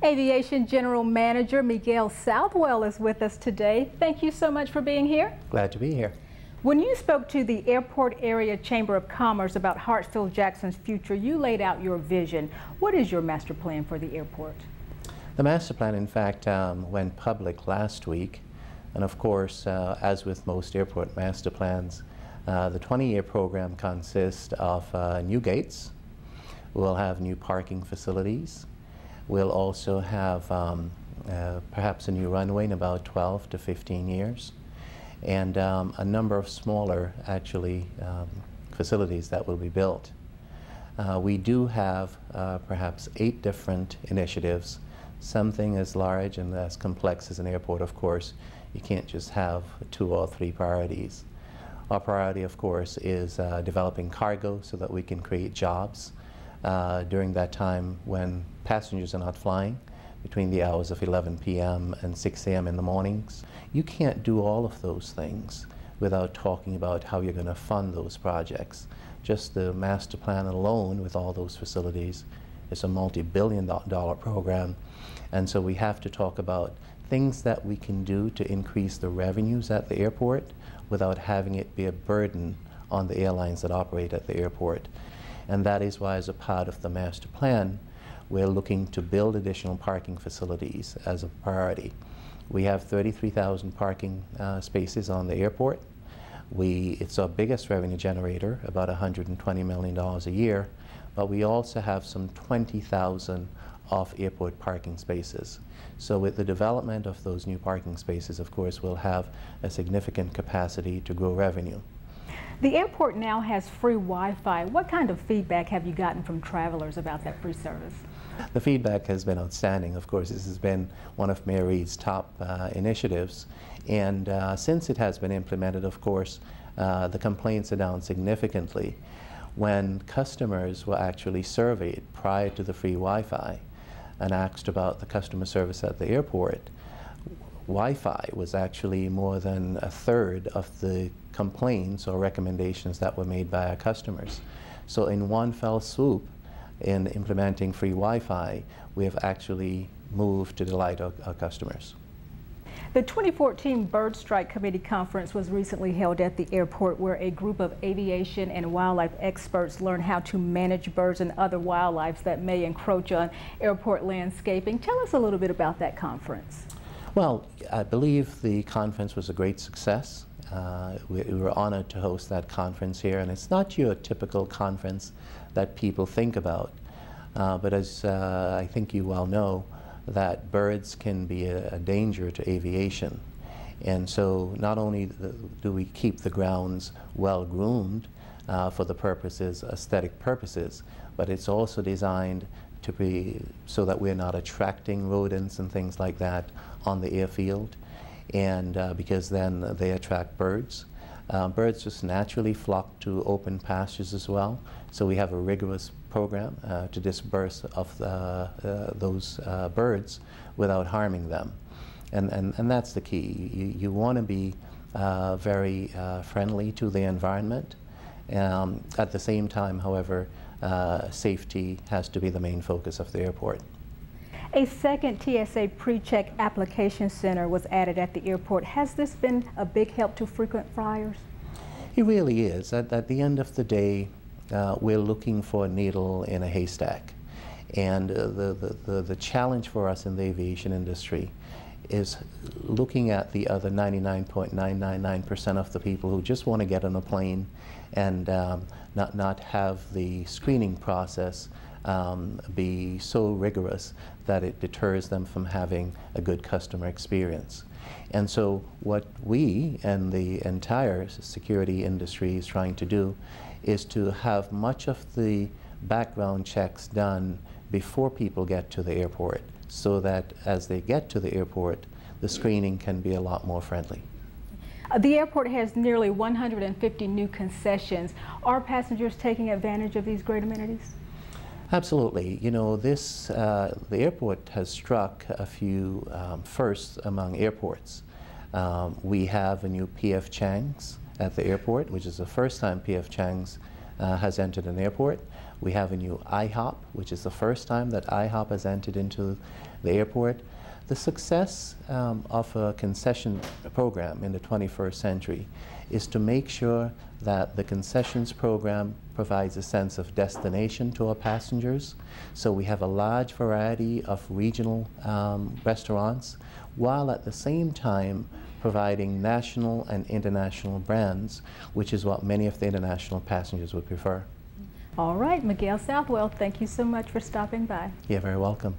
Aviation General Manager Miguel Southwell is with us today. Thank you so much for being here. Glad to be here. When you spoke to the Airport Area Chamber of Commerce about Hartsfield-Jackson's future, you laid out your vision. What is your master plan for the airport? The master plan, in fact, went public last week. And of course, as with most airport master plans, the 20-year program consists of new gates. We'll have new parking facilities. We'll also have perhaps a new runway in about 12 to 15 years. And a number of smaller, actually, facilities that will be built. We do have perhaps 8 different initiatives. Something as large and as complex as an airport, of course, you can't just have 2 or 3 priorities. Our priority, of course, is developing cargo so that we can create jobs during that time when passengers are not flying, between the hours of 11 p.m. and 6 a.m. in the mornings. You can't do all of those things without talking about how you're going to fund those projects. Just the master plan alone with all those facilities is a multi-billion-dollar program, and so we have to talk about things that we can do to increase the revenues at the airport without having it be a burden on the airlines that operate at the airport. And that is why, as a part of the master plan, we're looking to build additional parking facilities as a priority. We have 33,000 parking spaces on the airport. It's our biggest revenue generator, about $120 million a year, but we also have some 20,000 off-airport parking spaces. So with the development of those new parking spaces, of course, we'll have a significant capacity to grow revenue. The airport now has free Wi-Fi. What kind of feedback have you gotten from travelers about that free service? The feedback has been outstanding. Of course, this has been one of Mayor Reed's top initiatives. And since it has been implemented, of course, the complaints are down significantly. When customers were actually surveyed prior to the free Wi-Fi and asked about the customer service at the airport, Wi-Fi was actually more than a third of the complaints or recommendations that were made by our customers. So in one fell swoop, in implementing free Wi-Fi, we have actually moved to delight our customers. The 2014 Bird Strike Committee Conference was recently held at the airport, where a group of aviation and wildlife experts learned how to manage birds and other wildlife that may encroach on airport landscaping. Tell us a little bit about that conference. Well, I believe the conference was a great success. We were honored to host that conference here, and it's not your typical conference that people think about. But as I think you well know, that birds can be a danger to aviation. And so not only do we keep the grounds well groomed for the purposes, aesthetic purposes, but it's also designed to be so that we're not attracting rodents and things like that on the airfield, and because then they attract birds. Birds just naturally flock to open pastures as well, so we have a rigorous program to disperse of those birds without harming them. And that's the key. You want to be very friendly to the environment. At the same time, however, safety has to be the main focus of the airport. A second TSA pre-check application center was added at the airport. Has this been a big help to frequent flyers? It really is. At the end of the day, we're looking for a needle in a haystack. And the challenge for us in the aviation industry is looking at the other 99.999% of the people who just want to get on a plane and not have the screening process be so rigorous that it deters them from having a good customer experience. And so what we and the entire security industry is trying to do is to have much of the background checks done before people get to the airport, so that as they get to the airport, the screening can be a lot more friendly. The airport has nearly 150 new concessions. Are passengers taking advantage of these great amenities? Absolutely. You know, the airport has struck a few firsts among airports. We have a new P.F. Chang's at the airport, which is the first time P.F. Chang's has entered an airport. We have a new IHOP, which is the first time that IHOP has entered into the airport. The success of a concession program in the 21st century is to make sure that the concessions program provides a sense of destination to our passengers. So we have a large variety of regional restaurants, while at the same time providing national and international brands, which is what many of the international passengers would prefer. All right, Miguel Southwell, thank you so much for stopping by. You're very welcome.